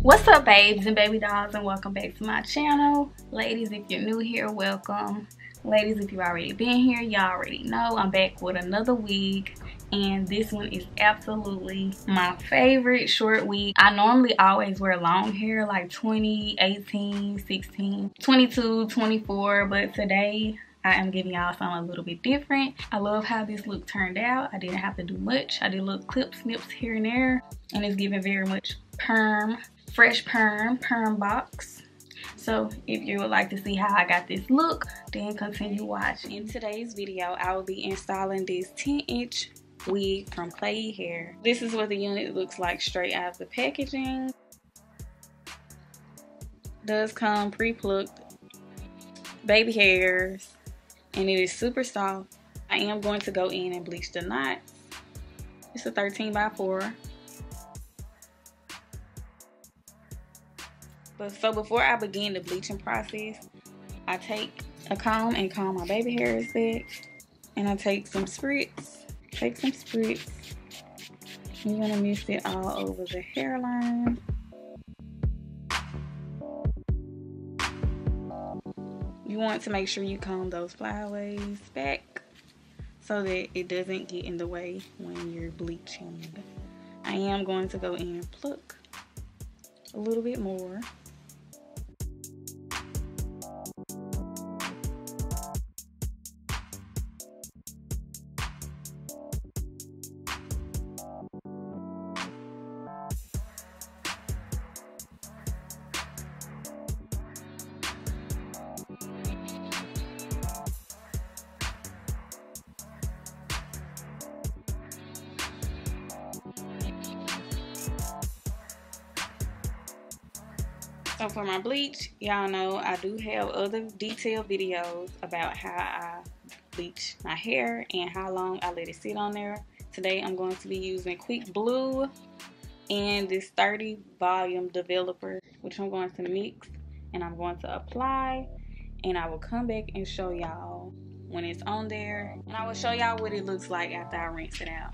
What's up, babes and baby dolls, and welcome back to my channel. Ladies, if you're new here, welcome. Ladies, if you've already been here, y'all already know I'm back with another wig, and this one is absolutely my favorite short wig. I normally always wear long hair like 20, 18, 16, 22, 24, but today I am giving y'all something a little bit different. I love how this look turned out. I didn't have to do much. I did little clips, snips here and there, and it's giving very much perm. Fresh perm box. So if you would like to see how I got this look, then continue watching. In today's video, I will be installing this 10-inch wig from Klaiyi Hair. This is what the unit looks like straight out of the packaging. Does come pre-plucked baby hairs, and it is super soft. I am going to go in and bleach the knots. It's a 13x4. So before I begin the bleaching process, I take a comb and comb my baby hairs back, and I take some spritz. You're gonna mix it all over the hairline. You want to make sure you comb those flyaways back so that it doesn't get in the way when you're bleaching. I am going to go in and pluck a little bit more. So for my bleach, y'all know I do have other detailed videos about how I bleach my hair and how long I let it sit on there. Today I'm going to be using Quick Blue and this 30 volume developer, which I'm going to mix and I'm going to apply, and I will come back and show y'all when it's on there, and I will show y'all what it looks like after I rinse it out.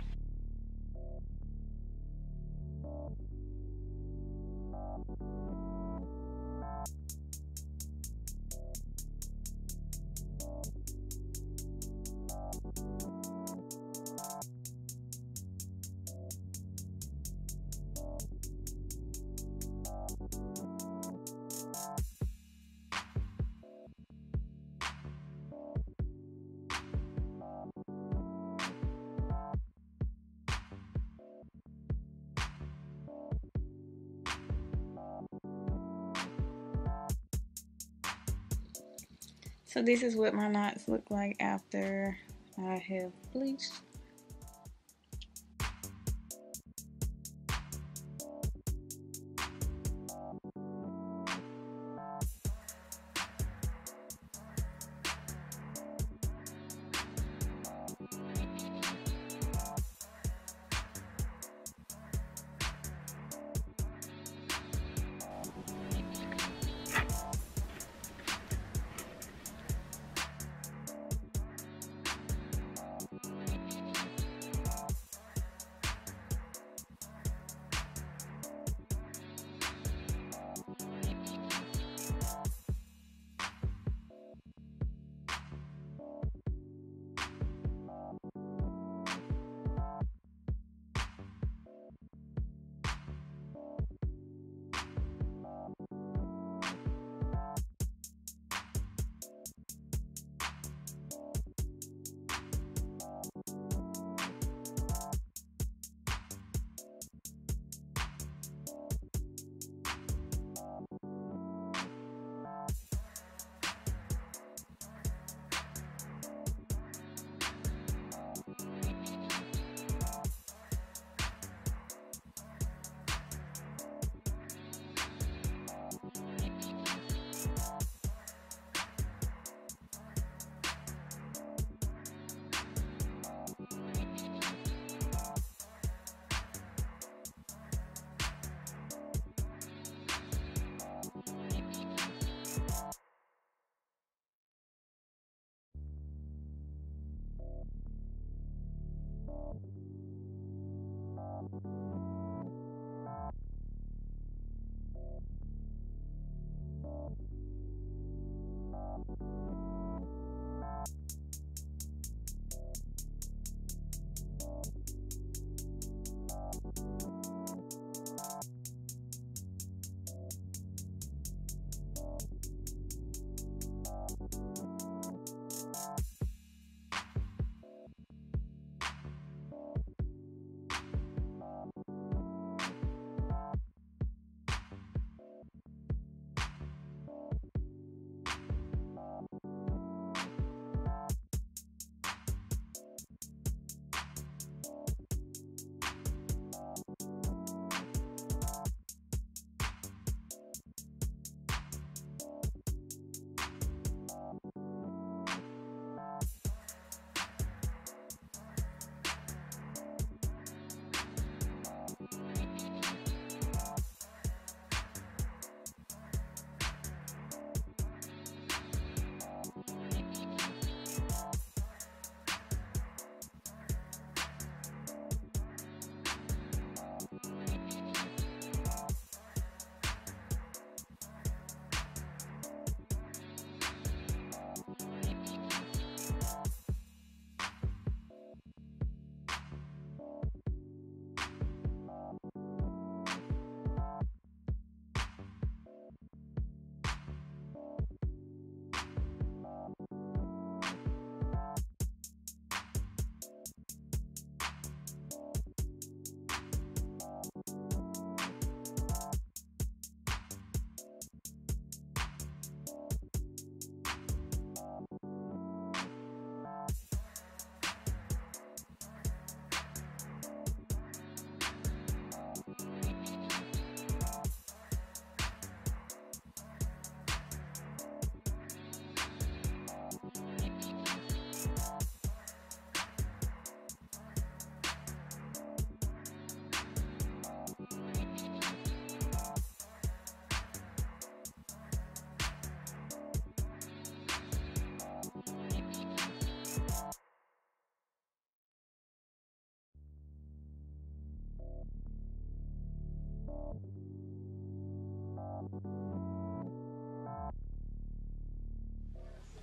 So this is what my knots look like after I have bleached.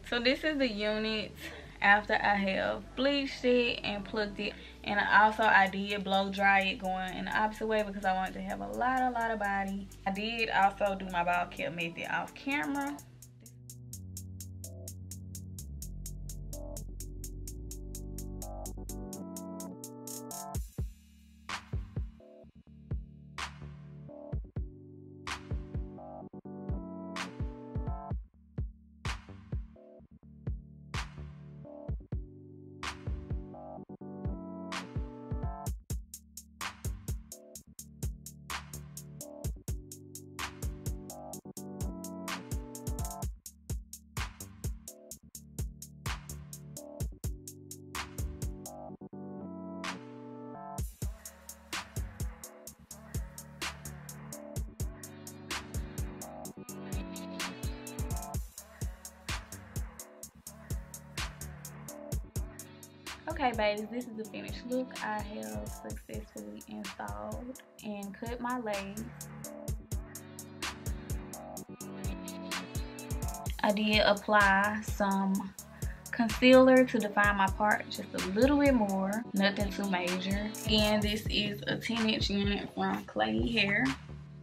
So this is the unit after I have bleached it and plucked it. And I did blow dry it going in the opposite way because I wanted to have a lot of body. I did also do my bald cap method off camera. Okay, babies, this is the finished look. I have successfully installed and cut my legs. I did apply some concealer to define my part just a little bit more, nothing too major. Again, this is a 10-inch unit from Klaiyi Hair.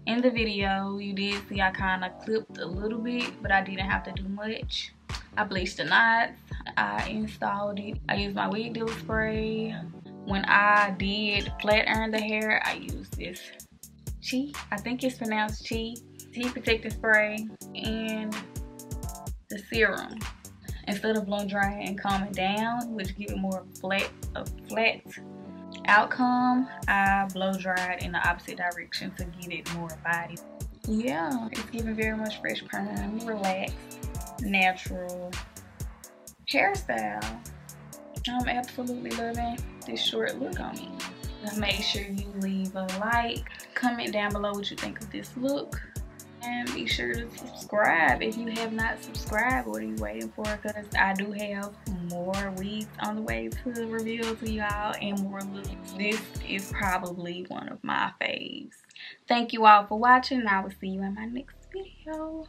In the video, you did see I kind of clipped a little bit, but I didn't have to do much. I bleached the knots, I installed it. I used my wig dealer spray. When I did flat iron the hair, I used this Chi, I think it's pronounced Chi, heat protective spray, and the serum. Instead of blow drying and calming down, which give it more flat outcome, I blow dried in the opposite direction to give it more body. Yeah, it's giving very much fresh perm, relaxed, natural hairstyle. I'm absolutely loving this short look on me. Make sure you leave a like, comment down below what you think of this look, and be sure to subscribe if you have not subscribed. What are you waiting for? Because I do have more wigs on the way to reveal to y'all and more looks. This is probably one of my faves. Thank you all for watching, and I will see you in my next video.